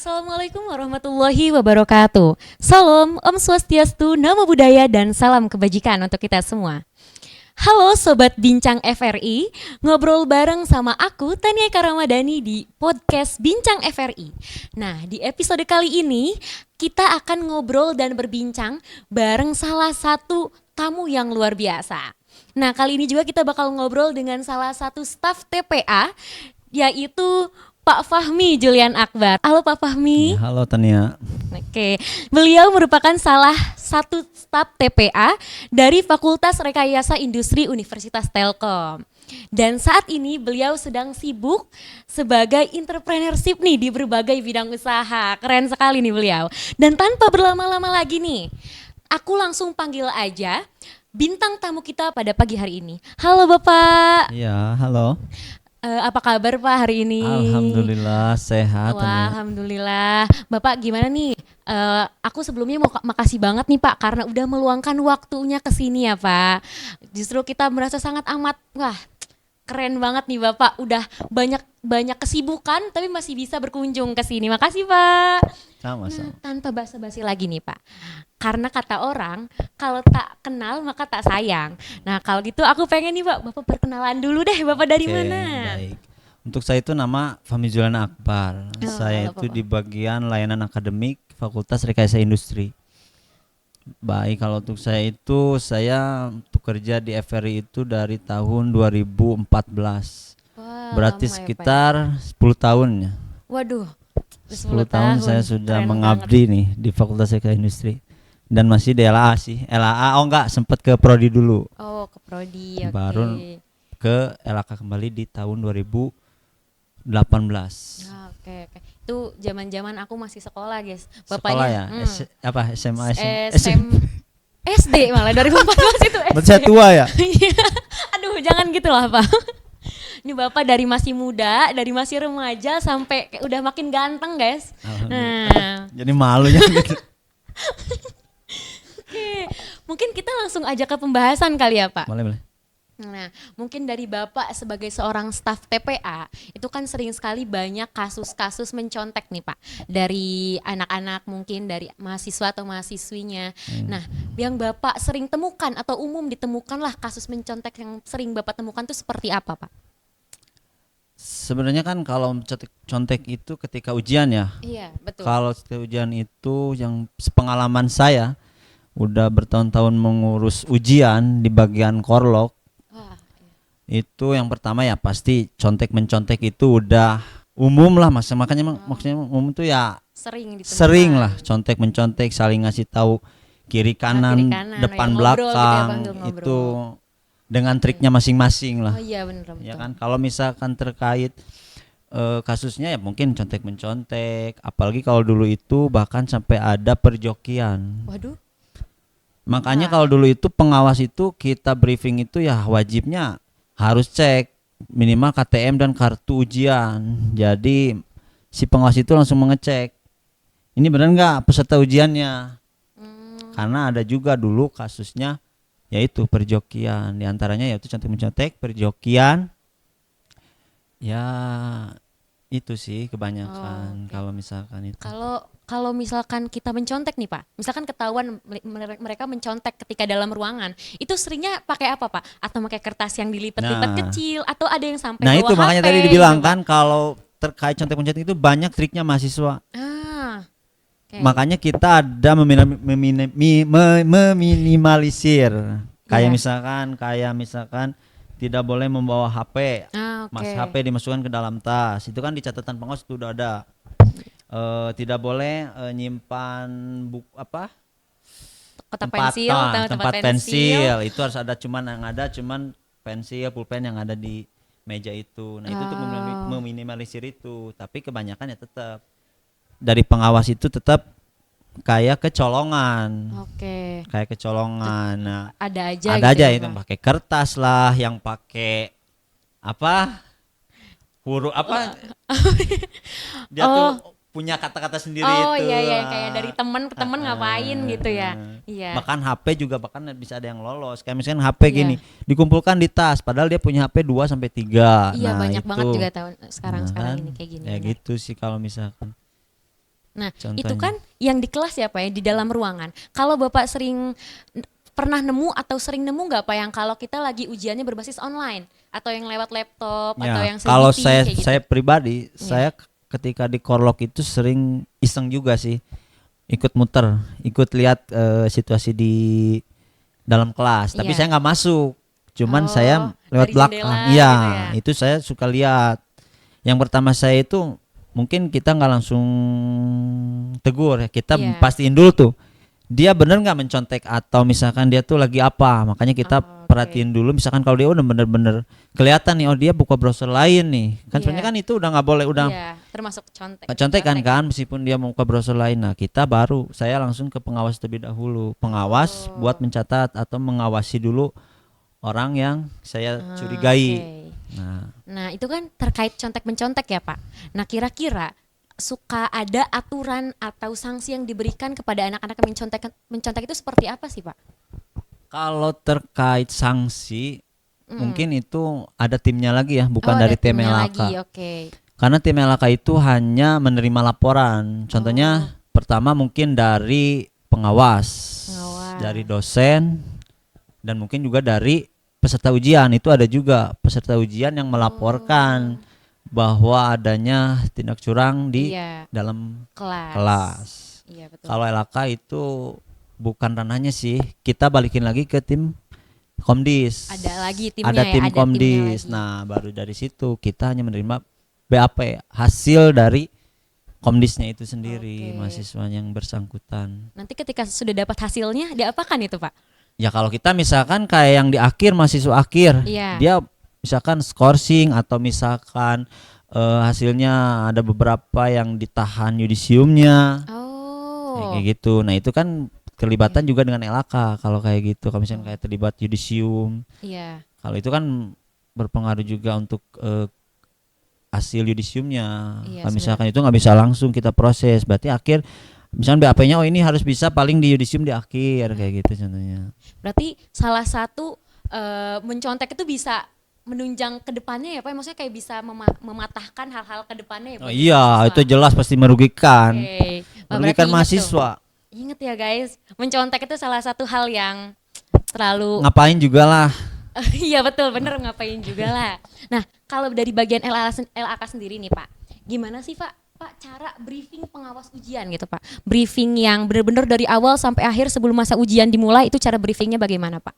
Assalamualaikum warahmatullahi wabarakatuh. Salam, Om Swastiastu, Namo Buddhaya, dan salam kebajikan untuk kita semua. Halo Sobat Bincang FRI, ngobrol bareng sama aku Tania Karamadani di podcast Bincang FRI. Nah, di episode kali ini kita akan ngobrol dan berbincang bareng salah satu tamu yang luar biasa. Nah, kali ini juga kita bakal ngobrol dengan salah satu staf TPA, yaitu Pak Fahmi Julian Akbar. Halo Pak Fahmi. Ya, halo Tania. Oke, beliau merupakan salah satu staf TPA dari Fakultas Rekayasa Industri Universitas Telkom. Dan saat ini beliau sedang sibuk sebagai entrepreneurship nih di berbagai bidang usaha. Keren sekali nih beliau. Dan tanpa berlama-lama lagi nih, aku langsung panggil aja bintang tamu kita pada pagi hari ini. Halo Bapak. Iya, halo. Apa kabar Pak hari ini? Alhamdulillah sehat. Wah, alhamdulillah. Bapak gimana nih? Aku sebelumnya mau makasih banget nih Pak karena udah meluangkan waktunya ke sini ya Pak. Justru kita merasa sangat amat keren banget nih Bapak. Udah banyak kesibukan tapi masih bisa berkunjung ke sini. Makasih Pak. Sama-sama. Tanpa basa-basi lagi nih Pak. Karena kata orang, kalau tak kenal maka tak sayang. Nah kalau gitu aku pengen nih Pak, Bapak perkenalan dulu deh, Bapak dari mana? Baik. Untuk saya itu nama Fahmi Julian Akbar. Saya halo, itu Bapak. di bagian layanan akademik Fakultas Rekayasa Industri. Baik, kalau untuk saya itu untuk kerja di FRI itu dari tahun 2014. Wah, Berarti lama ya, Pak. sekitar 10 tahun ya. Waduh, 10 tahun saya sudah Keren mengabdi nih di Fakultas Rekayasa Industri. Dan masih di LAA sih. LAA sempat ke prodi dulu. Oh, ke prodi. Oke. Baru ke LAK kembali di tahun 2018. Oke. Itu zaman-zaman aku masih sekolah, guys. Sekolah ya? SMA, SD malah 2014 itu SD. Berarti saya tua ya? Iya. Aduh, jangan gitu lah, Pak. Ini Bapak dari masih muda, dari masih remaja sampai udah makin ganteng, guys. Nah, Jadi malunya gitu. oke. Mungkin kita langsung aja ke pembahasan kali ya, Pak. Boleh. Nah, mungkin dari Bapak sebagai seorang staf TPA, itu kan sering sekali banyak kasus-kasus mencontek nih Pak. Dari anak-anak mungkin, dari mahasiswa atau mahasiswinya. Nah, yang Bapak sering temukan atau umum ditemukanlah kasus mencontek yang sering Bapak temukan itu seperti apa Pak? Sebenarnya kan kalau contek itu ketika ujian ya. Iya, betul. Kalau ketika ujian itu yang sepengalaman saya udah bertahun-tahun mengurus ujian di bagian korlok. Wah, Itu yang pertama ya pasti mencontek itu udah umum lah Mas. Maksudnya umum itu ya sering ditemukan. sering lah mencontek saling ngasih tahu kiri kanan, depan ya, belakang ngobrol. itu dengan triknya masing-masing lah. Oh iya benar betul. Ya kan kalau misalkan terkait kasusnya ya mungkin mencontek apalagi kalau dulu itu bahkan sampai ada perjokian. Waduh. Makanya kalau dulu itu pengawas itu kita briefing itu ya wajibnya harus cek minimal KTM dan kartu ujian. Jadi si pengawas itu langsung mengecek ini benar nggak peserta ujiannya. Karena ada juga dulu kasusnya yaitu perjokian, diantaranya yaitu mencontek, perjokian. Ya itu sih kebanyakan. Kalau misalkan itu. Kalau misalkan kita mencontek nih Pak, misalkan ketahuan mereka mencontek ketika dalam ruangan, itu seringnya pakai apa Pak? Atau pakai kertas yang dilipat-lipat kecil, atau ada yang sampai bawa itu makanya HP, tadi dibilang gitu, kan kalau terkait mencontek itu banyak triknya mahasiswa. Okay. Makanya kita ada meminimalisir. Kayak misalkan tidak boleh membawa HP. Mas HP dimasukkan ke dalam tas. Itu kan di catatan pengawas itu udah ada. Tidak boleh nyimpan tempat pensil itu harus ada cuman pensil pulpen yang ada di meja itu. Nah itu untuk meminimalisir itu, tapi kebanyakan ya tetap dari pengawas itu tetap kayak kecolongan. Kayak kecolongan. Nah, ada aja gitu itu pakai kertas lah, yang pakai huruf dia tuh punya kata-kata sendiri itu. Oh iya kayak dari teman ke teman ngapain gitu ya. Iya. Bahkan HP juga bisa ada yang lolos. Kayak misalkan HP gini, dikumpulkan di tas padahal dia punya HP 2 sampai 3. Iya, banyak banget juga sekarang ini kayak gini. Ya benar. Gitu sih kalau misalkan. Nah, itu contohnya. kan yang di kelas ya Pak ya, di dalam ruangan. Kalau Bapak pernah nemu atau sering nemu nggak Pak yang kalau kita lagi ujiannya berbasis online atau yang lewat laptop atau Ya, yang kalau CBT kayak gitu? saya pribadi, Iya. saya ketika di Korlok itu sering iseng juga sih, ikut muter, ikut lihat situasi di dalam kelas. Tapi Iya. saya nggak masuk, cuman saya Oh, lewat dari belakang. jendela Iya, gitu ya. itu saya suka lihat. Yang pertama saya itu mungkin kita nggak langsung tegur ya, kita Iya. pastiin dulu tuh dia bener nggak mencontek atau misalkan dia tuh lagi apa, makanya kita Oke. perhatiin dulu. Misalkan kalau dia udah bener-bener kelihatan nih, oh dia buka browser lain nih, kan Iya. sebenarnya kan itu udah nggak boleh, udah Iya, termasuk contek. contekan kan, meskipun dia mau buka browser lain. Nah kita baru saya langsung ke pengawas terlebih dahulu, pengawas Oh. buat mencatat atau mengawasi dulu orang yang saya Ah, curigai. oke. Nah, Nah, itu kan terkait contek-mencontek ya, Pak. Nah, kira-kira suka ada aturan atau sanksi yang diberikan kepada anak-anak yang mencontek itu seperti apa sih, Pak? kalau terkait sanksi, Mm. mungkin itu ada timnya lagi ya, bukan Oh, dari ada tim timnya LHK. lagi, oke. Karena tim LHK itu hanya menerima laporan. Contohnya pertama mungkin dari pengawas, Pengawas. dari dosen, dan mungkin juga dari peserta ujian. Itu ada juga peserta ujian yang melaporkan bahwa adanya tindak curang di Iya, dalam kelas. kelas. Iya, betul. Kalau LHK itu bukan ranahnya sih. Kita balikin lagi ke tim Komdis. Ada lagi timnya Ada ya, tim ada timnya Komdis. lagi. Nah, baru dari situ kita hanya menerima BAP, hasil dari Komdisnya itu sendiri, Oke. mahasiswa yang bersangkutan. Nanti ketika sudah dapat hasilnya, diapakan itu, Pak? Ya kalau kita misalkan kayak yang di akhir, mahasiswa akhir, Iya. dia misalkan skorsing atau misalkan hasilnya ada beberapa yang ditahan yudisiumnya, Oh. kayak gitu. Nah itu kan kelibatan juga dengan LHK kalau kayak gitu. Kalau misalnya kayak terlibat yudisium, Iya. kalau itu kan berpengaruh juga untuk hasil yudisiumnya. Iya, Kalau misalkan itu nggak bisa langsung kita proses, berarti akhir misalnya BAP-nya oh ini harus bisa paling di yudisium di akhir kayak gitu contohnya. Berarti salah satu mencontek itu bisa menunjang ke depannya ya Pak? Maksudnya kayak bisa mematahkan hal-hal ke depannya ya Pak? Oh iya, itu jelas pasti merugikan. Oke. Wah, Merugikan berarti inget tuh. mahasiswa. Ingat ya guys, mencontek itu salah satu hal yang terlalu Ngapain juga lah. iya betul, bener ngapain juga lah. Nah, kalau dari bagian LAK sendiri nih Pak, gimana sih Pak cara briefing pengawas ujian gitu Pak? Briefing yang benar-benar dari awal sampai akhir sebelum masa ujian dimulai itu cara briefingnya bagaimana Pak?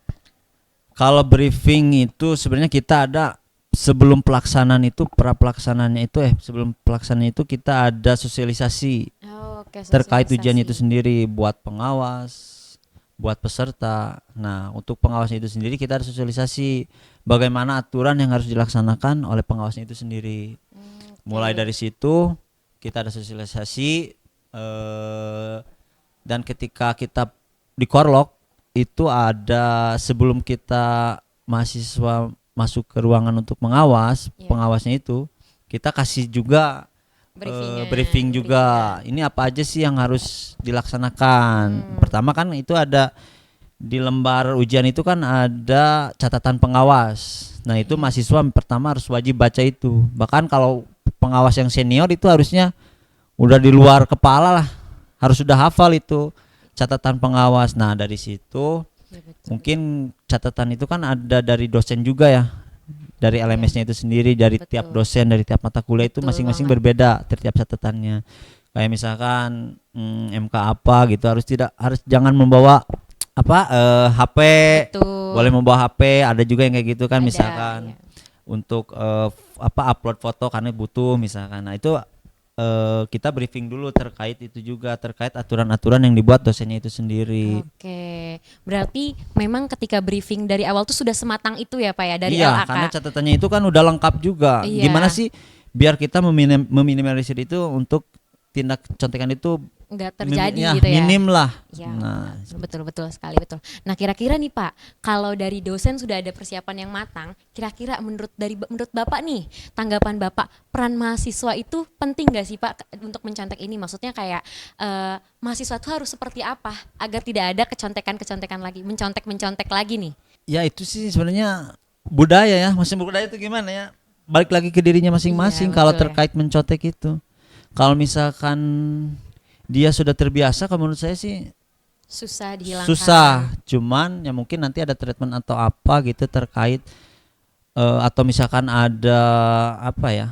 Kalau briefing itu sebenarnya kita ada sebelum pelaksanaan itu, pra-pelaksanaannya itu sebelum pelaksanaan itu kita ada sosialisasi Oh, oke, terkait ujian sosialisasi. itu sendiri buat pengawas, buat peserta. Nah, untuk pengawasnya itu sendiri kita ada sosialisasi bagaimana aturan yang harus dilaksanakan oleh pengawasnya itu sendiri. Mulai dari situ kita ada sosialisasi dan ketika kita di Korlok itu ada sebelum kita mahasiswa masuk ke ruangan untuk mengawas, Iya. pengawasnya itu kita kasih juga briefing juga. Ini apa aja sih yang harus dilaksanakan. Pertama kan itu ada di lembar ujian itu kan ada catatan pengawas. Nah itu mahasiswa pertama harus wajib baca itu. Bahkan kalau pengawas yang senior itu harusnya udah di luar kepala lah, harus sudah hafal itu catatan pengawas. Nah dari situ Iya, betul. mungkin catatan itu kan ada dari dosen juga ya, dari LMS-nya itu sendiri, dari Betul. tiap dosen, dari tiap mata kuliah itu Betul masing-masing banget. berbeda tiap catatannya. Kayak misalkan MK apa gitu harus jangan membawa HP, Betul. boleh membawa HP, ada juga yang kayak gitu kan. Ada, Misalkan iya. untuk upload foto karena butuh misalkan. Nah itu kita briefing dulu terkait itu juga, terkait aturan-aturan yang dibuat dosennya itu sendiri. Oke, berarti memang ketika briefing dari awal tuh sudah sematang itu ya Pak ya dari Iya, LAK. karena catatannya itu kan udah lengkap juga. Iya. Gimana sih biar kita meminimalisir itu untuk tindak contekan itu Nggak terjadi ya, gitu ya. minim lah. Ya, Nah, betul sekali betul. Nah kira-kira nih Pak, kalau dari dosen sudah ada persiapan yang matang, kira-kira menurut Bapak nih, tanggapan Bapak, peran mahasiswa itu penting nggak sih Pak untuk mencontek ini? Maksudnya kayak mahasiswa itu harus seperti apa agar tidak ada kecontekan lagi, mencontek lagi nih? ya itu sih sebenarnya budaya ya. Masing budaya itu gimana ya? Balik lagi ke dirinya masing-masing Iya, kalau betul ya. terkait mencontek itu. Kalau misalkan dia sudah terbiasa, kalau menurut saya sih Susah dihilangkan. susah. Cuman ya mungkin nanti ada treatment atau apa gitu terkait atau misalkan ada apa ya,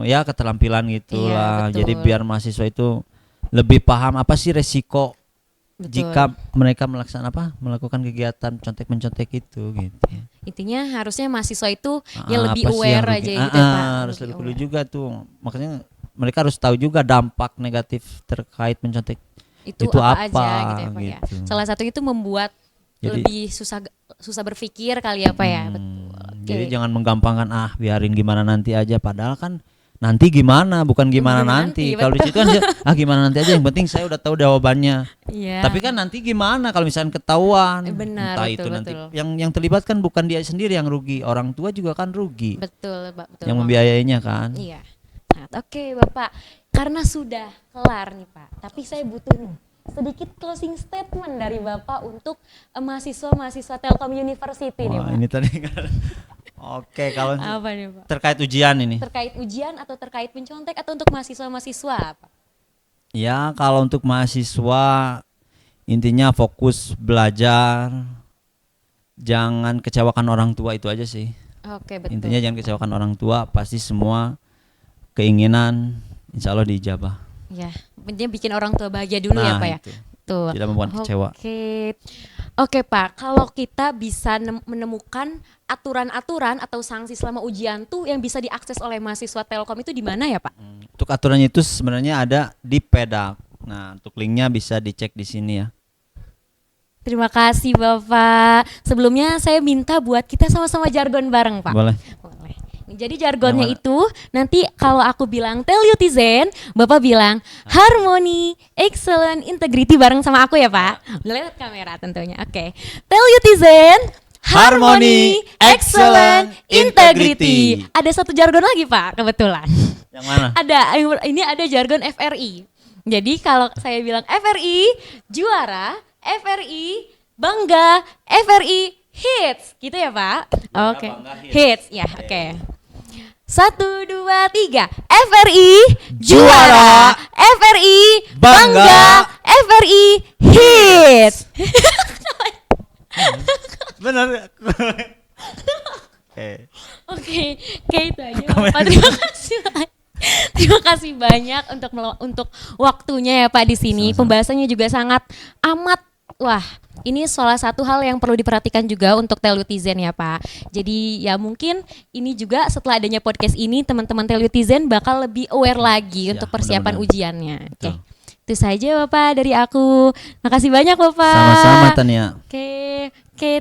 ya keterampilan gitulah. Iya, Jadi betul. biar mahasiswa itu lebih paham apa sih resiko Betul. jika mereka melakukan kegiatan contek-mencontek itu gitu ya. Intinya harusnya mahasiswa itu ya lebih Apa sih yang aware rugi? aja gitu ya, Pak. Harus lebih peduli aware. juga tuh. Makanya mereka harus tahu juga dampak negatif terkait mencontek Itu itu apa apa, aja gitu ya, Pak ya. gitu. Salah satunya itu membuat Jadi- lebih susah berpikir kali ya, Pak ya. Betul. Oke. Jadi jangan menggampangkan biarin gimana nanti aja, padahal kan nanti gimana, bukan gimana Gimana nanti. nanti, Kalau di situ kan gimana nanti aja, yang penting saya udah tahu jawabannya. Iya. Tapi kan nanti gimana kalau misalnya ketahuan? Benar, Entah betul, itu nanti betul. yang terlibat kan bukan dia sendiri yang rugi, orang tua juga kan rugi. betul, Pak, betul. yang banget. membiayainya kan. Iya. Nah, oke Bapak, karena sudah kelar nih Pak, tapi saya butuh nih sedikit closing statement dari Bapak untuk mahasiswa-mahasiswa Telkom University nih Wah, Pak. ini tadi nggak ada. Oke, kalau Apa nih Pak? terkait ujian ini. Terkait ujian atau terkait mencontek atau untuk mahasiswa-mahasiswa apa? Ya, kalau untuk mahasiswa intinya fokus belajar. Jangan kecewakan orang tua, itu aja sih. Oke, betul. Intinya jangan kecewakan orang tua, pasti semua keinginan insya Allah diijabah. Ya, intinya bikin orang tua bahagia dulu ya Pak ya. Itu. Tuh. Tidak membuat kecewa. Oke Pak, kalau kita bisa menemukan aturan-aturan atau sanksi selama ujian tuh yang bisa diakses oleh mahasiswa Telkom itu di mana ya Pak? Untuk aturannya itu sebenarnya ada di Pedak. Nah, untuk linknya bisa dicek di sini ya. Terima kasih Bapak. Sebelumnya saya minta buat kita sama-sama jargon bareng Pak. Boleh. Boleh. Jadi jargonnya Yang mana? itu nanti kalau aku bilang Telutizen, Bapak bilang harmoni, excellent, integrity bareng sama aku ya Pak. Lewat kamera tentunya. Oke. Telutizen, harmoni, excellent, integrity. Ada satu jargon lagi Pak kebetulan. Yang mana? Ini ada jargon FRI. Jadi kalau saya bilang FRI juara, FRI bangga, FRI hits, gitu ya Pak? Oke. bangga, Hits, ya oke. 1, 2, 3. FRI juara, FRI bangga, FRI hits. Benar. Oke, kayak itu aja Bapak. Terima kasih banyak. Terima kasih banyak untuk waktunya ya Pak di sini. Pembahasannya juga sangat amat ini salah satu hal yang perlu diperhatikan juga untuk Telutizen ya Pak. Jadi ya mungkin ini juga setelah adanya podcast ini teman-teman Telutizen bakal lebih aware lagi Ya, untuk persiapan mudah-mudahan. ujiannya. Oke. Betul. Itu saja Bapak dari aku. Makasih banyak Bapak. Sama-sama Tania. Oke,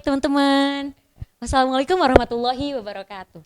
teman-teman. Wassalamualaikum warahmatullahi wabarakatuh.